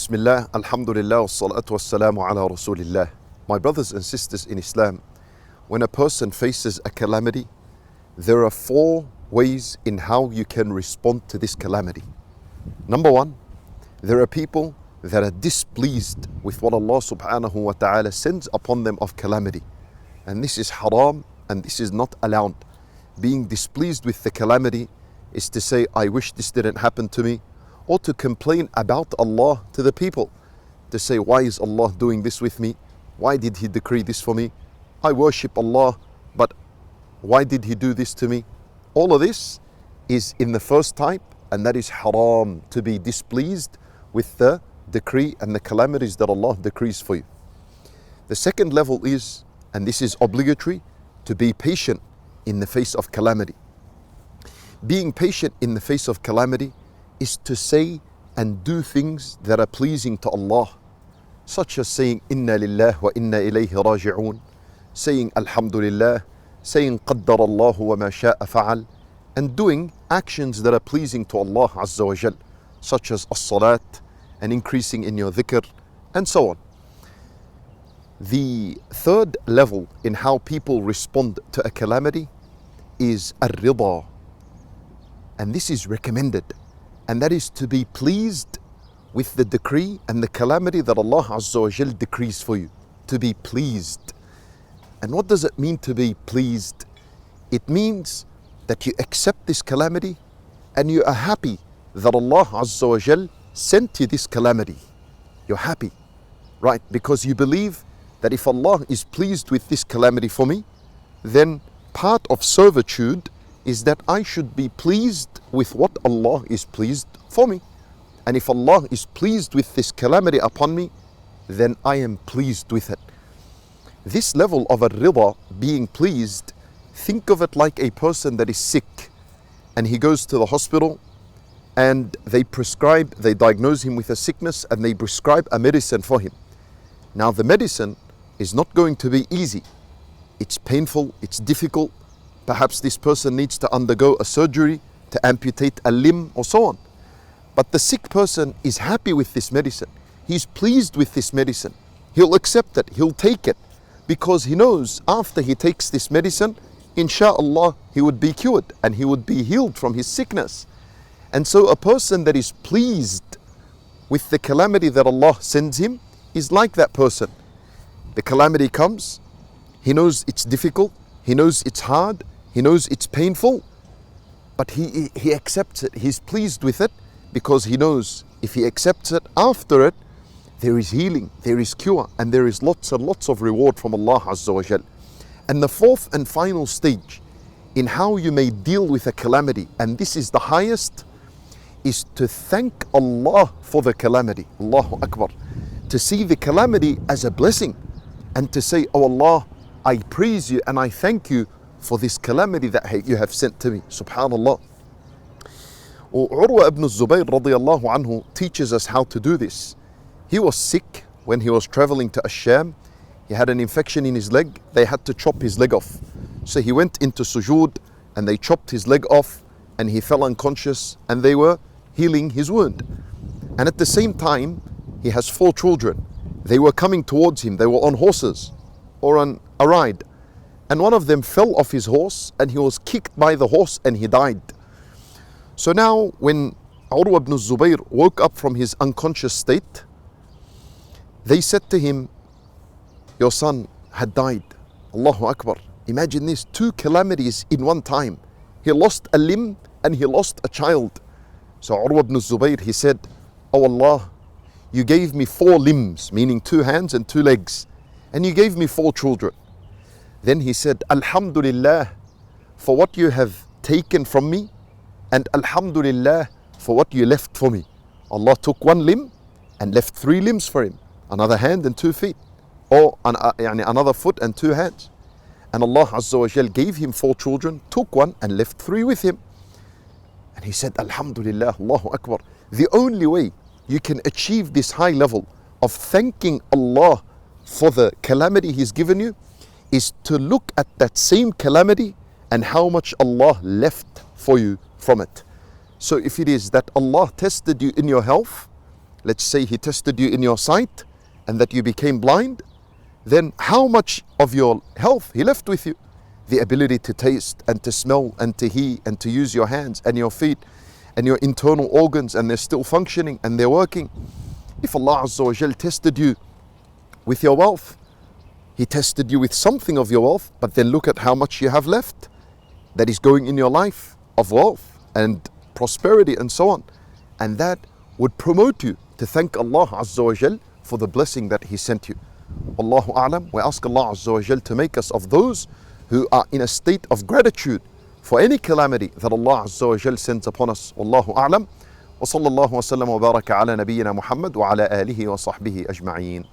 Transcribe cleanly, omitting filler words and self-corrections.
Bismillah, Alhamdulillah, wassalatu wassalamu ala Rasulillah. My brothers and sisters in Islam, when a person faces a calamity, there are 4 ways in how you can respond to this calamity. Number 1, there are people that are displeased with what Allah subhanahu wa ta'ala sends upon them of calamity. And this is haram and this is not allowed. Being displeased with the calamity is to say, I wish this didn't happen to me, or to complain about Allah to the people. To say, why is Allah doing this with me? Why did He decree this for me? I worship Allah, but why did He do this to me? All of this is in the first type, and that is haram, to be displeased with the decree and the calamities that Allah decrees for you. The second level is, and this is obligatory, to be patient in the face of calamity. Being patient in the face of calamity is to say and do things that are pleasing to Allah, such as saying Inna lillah wa inna ilayhi raji'un, saying Alhamdulillah, saying Qaddar Allahu wa ma sha'a fa'al, and doing actions that are pleasing to Allah Azza wa Jal, such as as-salat, and increasing in your dhikr, and so on. The third level in how people respond to a calamity is ar-rida, and this is recommended, and that is to be pleased with the decree and the calamity that Allah Azza wa Jal decrees for you. To be pleased. And what does it mean to be pleased? It means that you accept this calamity and you are happy that Allah Azza wa Jal sent you this calamity. You're happy, right? Because you believe that if Allah is pleased with this calamity for me, then part of servitude is that I should be pleased with what Allah is pleased for me. And if Allah is pleased with this calamity upon me, then I am pleased with it. This level of ar-rida, being pleased, think of it like a person that is sick and he goes to the hospital and they diagnose him with a sickness and they prescribe a medicine for him. Now the medicine is not going to be easy. It's painful, it's difficult. Perhaps this person needs to undergo a surgery to amputate a limb or so on. But the sick person is happy with this medicine. He's pleased with this medicine. He'll accept it, he'll take it, because he knows after he takes this medicine, inshallah, he would be cured and he would be healed from his sickness. And so a person that is pleased with the calamity that Allah sends him is like that person. The calamity comes, he knows it's difficult, he knows it's hard, he knows it's painful, but he accepts it. He's pleased with it because he knows if he accepts it, after it, there is healing, there is cure, and there is lots and lots of reward from Allah Azza wa Jal. And the fourth and final stage in how you may deal with a calamity, and this is the highest, is to thank Allah for the calamity. Allahu Akbar. To see the calamity as a blessing and to say, oh Allah, I praise you and I thank you for this calamity that you have sent to me. Subhanallah. Urwa ibn Zubayr radiyallahu anhu teaches us how to do this. He was sick when he was traveling to Ash-Sham. He had an infection in his leg. They had to chop his leg off. So he went into sujood and they chopped his leg off and he fell unconscious and they were healing his wound. And at the same time, he has 4 children. They were coming towards him. They were on horses or on a ride. And one of them fell off his horse and he was kicked by the horse and he died. So now when Urwa ibn Zubayr woke up from his unconscious state, they said to him, your son had died. Allahu Akbar. Imagine this, 2 calamities in one time. He lost a limb and he lost a child. So Urwa ibn Zubayr, he said, oh Allah, you gave me 4 limbs, meaning 2 hands and 2 legs, and you gave me 4 children. Then he said, Alhamdulillah for what you have taken from me, and Alhamdulillah for what you left for me. Allah took 1 limb and left 3 limbs for him, another hand and 2 feet, or another foot and 2 hands. And Allah Azza wa Jal gave him 4 children, took 1 and left 3 with him. And he said, Alhamdulillah, Allahu Akbar. The only way you can achieve this high level of thanking Allah for the calamity He's given you is to look at that same calamity and how much Allah left for you from it. So if it is that Allah tested you in your health, let's say He tested you in your sight and that you became blind, then how much of your health He left with you? The ability to taste and to smell and to hear and to use your hands and your feet and your internal organs, and they're still functioning and they're working. If Allah Azza wa Jal tested you with your wealth, He tested you with something of your wealth, but then look at how much you have left that is going in your life of wealth and prosperity and so on. And that would promote you to thank Allah Azza wa Jal for the blessing that He sent you. Wallahu a'lam. We ask Allah Azza wa Jal to make us of those who are in a state of gratitude for any calamity that Allah Azza wa Jal sends upon us. Wallahu a'lam. Wa sallallahu wa sallam wa baraka ala nabiyyina Muhammad wa ala alihi wa sahbihi ajma'een.